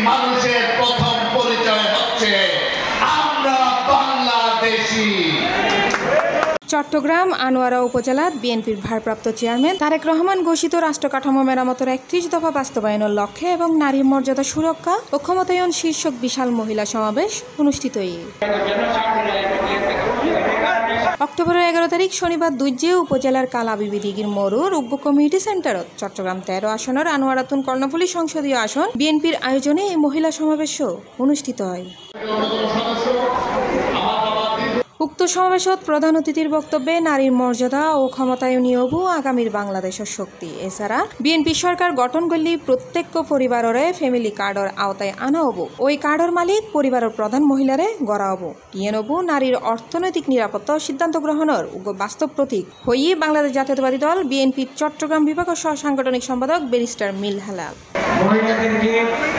মানুষের প্রথম পরিচয় হচ্ছে আমরা বাংলাদেশী। চট্টগ্রাম আনোয়ারা উপজেলাত বিএনপির ভারপ্রাপ্ত চেয়ারম্যান তারেক রহমান ঘোষিত রাষ্ট্র কাঠামো মেরামতের ৩১ দফা বাস্তবায়নের লক্ষ্যে এবং নারী মর্যাদা সুরক্ষা ও ক্ষমতায়ন শীর্ষক বিশাল মহিলা সমাবেশ অনুষ্ঠিত। অক্টোবরের ১১ তারিখ শনিবার দুইজে উপজেলার কালাবিবি দিঘির মরুর উগ্র কমিউনিটি সেন্টারত চট্টগ্রাম ১৩ আসনের আনোয়ারাতুন কর্ণফুলী সংসদীয় আসন বিএনপির আয়োজনে এই মহিলা সমাবেশও অনুষ্ঠিত হয়। উক্ত সমাবেশত প্রধান অতিথির বক্তব্যে নারীর মর্যাদা ও ক্ষমতায়নীয় আগামীর বাংলাদেশের শক্তি। এছাড়া বিএনপি সরকার গঠন করলে প্রত্যেক পরিবারের ফ্যামিলি কার্ডের আওতায় আনা হব। ওই কার্ডের মালিক পরিবারের প্রধান মহিলারে গড়া হব। ইয়েনবু নারীর অর্থনৈতিক নিরাপত্তা সিদ্ধান্ত গ্রহণের বাস্তব প্রতীক হয়ে বাংলাদেশ জাতীয়তাবাদী দল বিএনপির চট্টগ্রাম বিভাগের সহ সাংগঠনিক সম্পাদক ব্যারিস্টার মিল হেলাল মহিলাদেরকে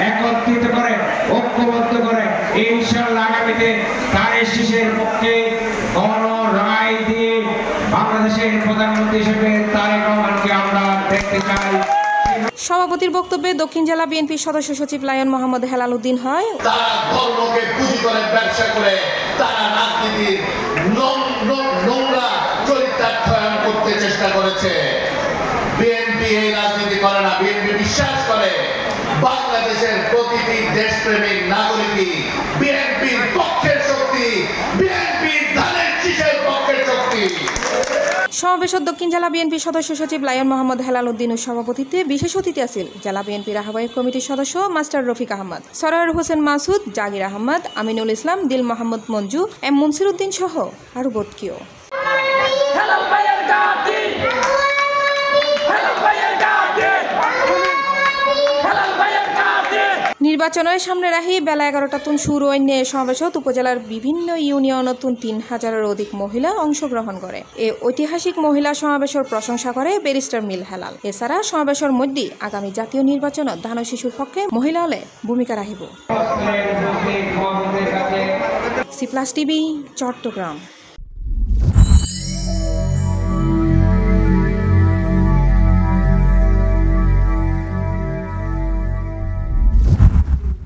একত্রিত করে ঐক্যবদ্ধ করে ইনশাআল্লাহ আগামীতে তারের শীষের পক্ষে রায় দিয়ে বাংলাদেশের প্রধানমন্ত্রী হিসেবে তারেক রহমানকে আমরা দেখতে চাই। সভাপতির বক্তব্যে দক্ষিণ জেলা বিএনপির সদস্য সচিব লায়ন মোহাম্মদ হেলাল উদ্দিন হয় তারা ধর্মকে পুঁজি করে ব্যবসা করে তারা রাজনীতির নোংরা চরিত্রায়ন করতে চেষ্টা করেছে। বিএনপি এই রাজনীতি করে না। বিএনপি বিশ্বাস করে বাংলাদেশের প্রতিটি দেশপ্রেমিক নাগরিকই বিএনপির পক্ষের শক্তি, বিএনপির ধানের শীষের পক্ষের শক্তি। সমাবেশত দক্ষিণ জেলা বিএনপির সদস্য সচিব লায়ন মোহাম্মদ হেলাল উদ্দিনের সভাপতিত্বে বিশেষ অতিথি আছেন জেলা বিএনপির আহ্বায়ক কমিটির সদস্য মাস্টার রফিক আহমদ, সরার হোসেন মাসুদ, জাগির আহমদ, আমিনুল ইসলাম, দিল মোহাম্মদ মঞ্জু, এম মনসির উদ্দিন সহ আরো বোধকিও। নির্বাচনের সামনে রাখি বেলা ১১টা তুন শুরু অন্য সমাবেশত উপজেলার বিভিন্ন ইউনিয়নতুন ৩,০০০-এর অধিক মহিলা অংশগ্রহণ করে। এই ঐতিহাসিক মহিলা সমাবেশের প্রশংসা করে ব্যারিস্টার মিল হেলাল। এছাড়া সমাবেশের মধ্যে আগামী জাতীয় নির্বাচনত ধান শিশুর পক্ষে মহিলা হলে ভূমিকা রাখিব। C plus TV, Chittagong.